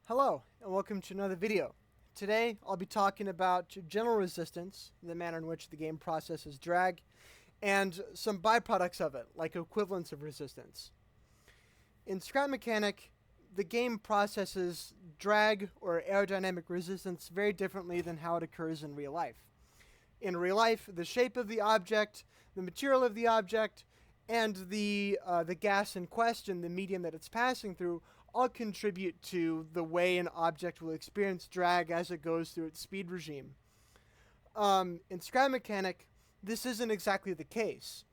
Hello, and welcome to another video. Today, I'll be talking about general resistance, the manner in which the game processes drag, and some byproducts of it, like equivalence of resistance. In Scrap Mechanic, the game processes drag or aerodynamic resistance very differently than how it occurs in real life. In real life, the shape of the object, the material of the object, and the gas in question, the medium that it's passing through, all contribute to the way an object will experience drag as it goes through its speed regime. In Scrap Mechanic, this isn't exactly the case.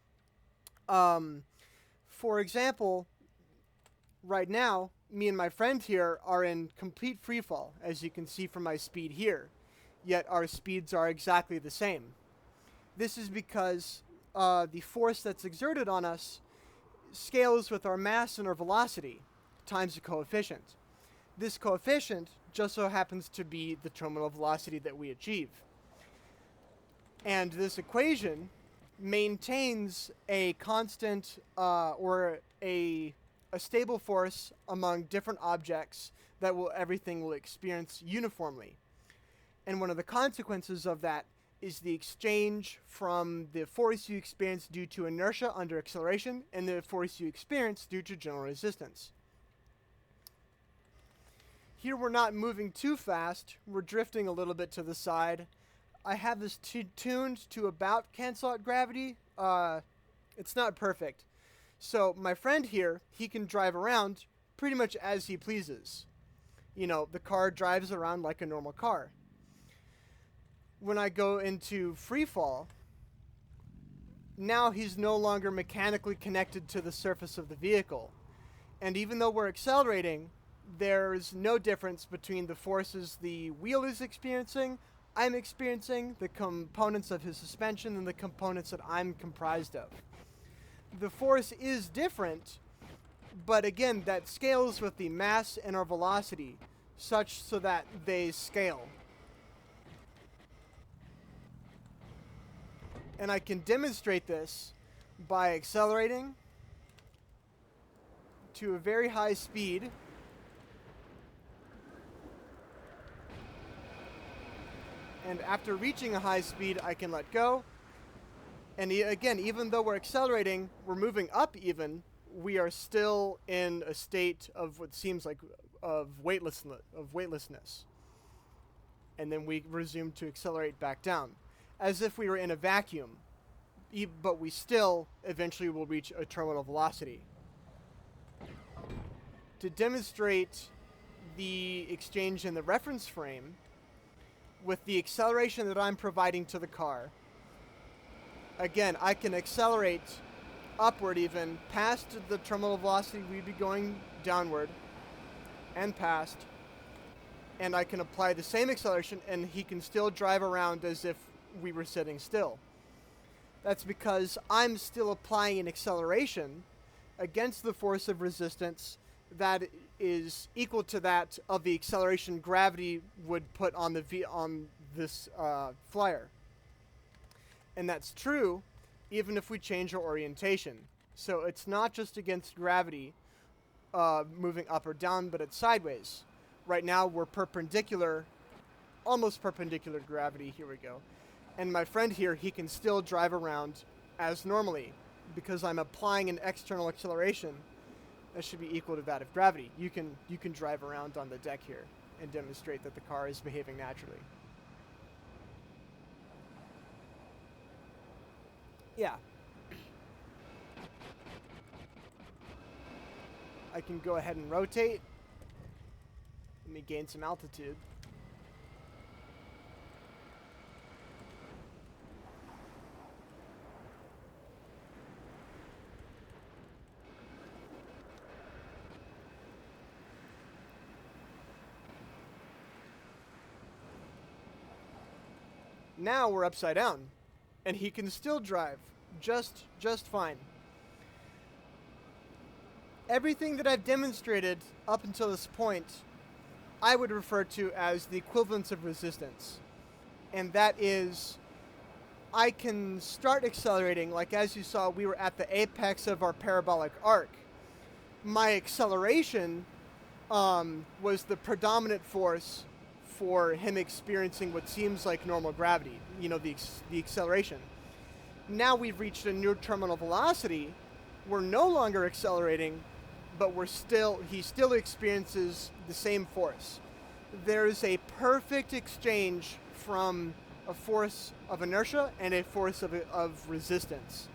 For example, right now, me and my friend here are in complete freefall, as you can see from my speed here, yet our speeds are exactly the same. This is because the force that's exerted on us scales with our mass and our velocity times a coefficient. This coefficient just so happens to be the terminal velocity that we achieve. And this equation maintains a constant or a stable force among different objects that everything will experience uniformly. And one of the consequences of that is the exchange from the force you experience due to inertia under acceleration and the force you experience due to general resistance. Here we're not moving too fast, we're drifting a little bit to the side. I have this tuned to about cancel out gravity. It's not perfect. So my friend here, he can drive around pretty much as he pleases. You know, the car drives around like a normal car. When I go into free fall, now he's no longer mechanically connected to the surface of the vehicle. And even though we're accelerating, there's no difference between the forces the wheel is experiencing, I'm experiencing, the components of his suspension, and the components that I'm comprised of. The force is different, but again, that scales with the mass and our velocity, such so that they scale. And I can demonstrate this by accelerating to a very high speed. And after reaching a high speed, I can let go. And again, even though we're accelerating, we're moving up even, we are still in a state of what seems like of weightlessness. And then we resume to accelerate back down, as if we were in a vacuum, but we still eventually will reach a terminal velocity. To demonstrate the exchange in the reference frame, with the acceleration that I'm providing to the car, again, I can accelerate upward even past the terminal velocity we'd be going downward and past, and I can apply the same acceleration and he can still drive around as if we were sitting still. That's because I'm still applying an acceleration against the force of resistance that is equal to that of the acceleration gravity would put on this flyer. And that's true even if we change our orientation. So it's not just against gravity moving up or down, but it's sideways. Right now we're perpendicular, almost perpendicular to gravity. Here we go. And my friend here, he can still drive around as normally because I'm applying an external acceleration that should be equal to that of gravity. You can drive around on the deck here and demonstrate that the car is behaving naturally. Yeah. I can go ahead and rotate. Let me gain some altitude. Now we're upside down, and he can still drive just fine. Everything that I've demonstrated up until this point, I would refer to as the equivalence of resistance. And that is, I can start accelerating, like as you saw, we were at the apex of our parabolic arc. My acceleration was the predominant force for him experiencing what seems like normal gravity, the acceleration. Now we've reached a new terminal velocity. We're no longer accelerating, but he still experiences the same force. There's a perfect exchange from a force of inertia and a force of resistance.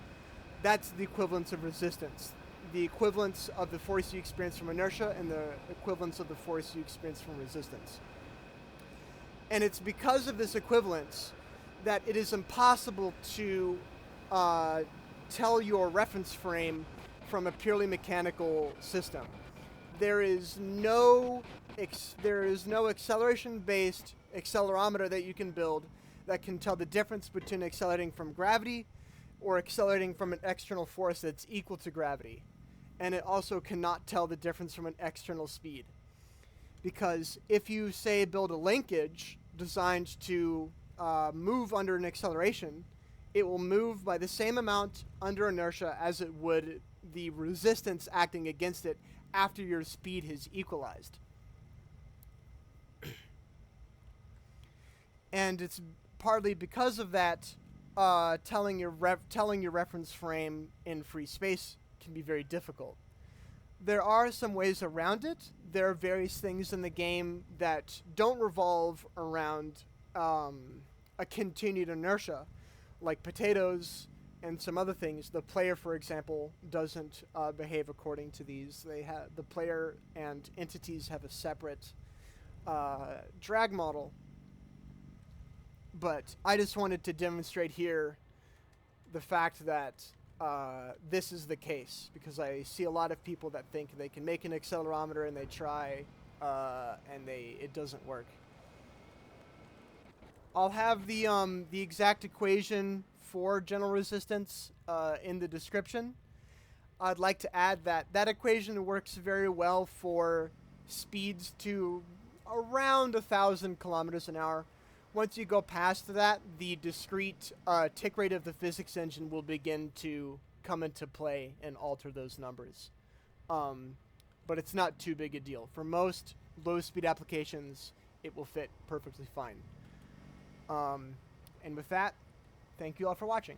That's the equivalence of resistance. The equivalence of the force you experience from inertia and the equivalence of the force you experience from resistance. And it's because of this equivalence that it is impossible to tell your reference frame from a purely mechanical system. There is no acceleration-based accelerometer that you can build that can tell the difference between accelerating from gravity or accelerating from an external force that's equal to gravity. And it also cannot tell the difference from an external speed. Because if you, say, build a linkage designed to move under an acceleration, it will move by the same amount under inertia as it would the resistance acting against it after your speed has equalized. And it's partly because of that, telling your reference frame in free space can be very difficult. There are some ways around it. There are various things in the game that don't revolve around a continued inertia, like potatoes and some other things. The player, for example, doesn't behave according to these. The player and entities have a separate drag model. But I just wanted to demonstrate here the fact that this is the case, because I see a lot of people that think they can make an accelerometer and they try and it doesn't work. I'll have the exact equation for general resistance in the description. I'd like to add that equation works very well for speeds to around 1,000 kilometers an hour. Once you go past that, the discrete tick rate of the physics engine will begin to come into play and alter those numbers. But it's not too big a deal. For most low-speed applications, it will fit perfectly fine. And with that, thank you all for watching.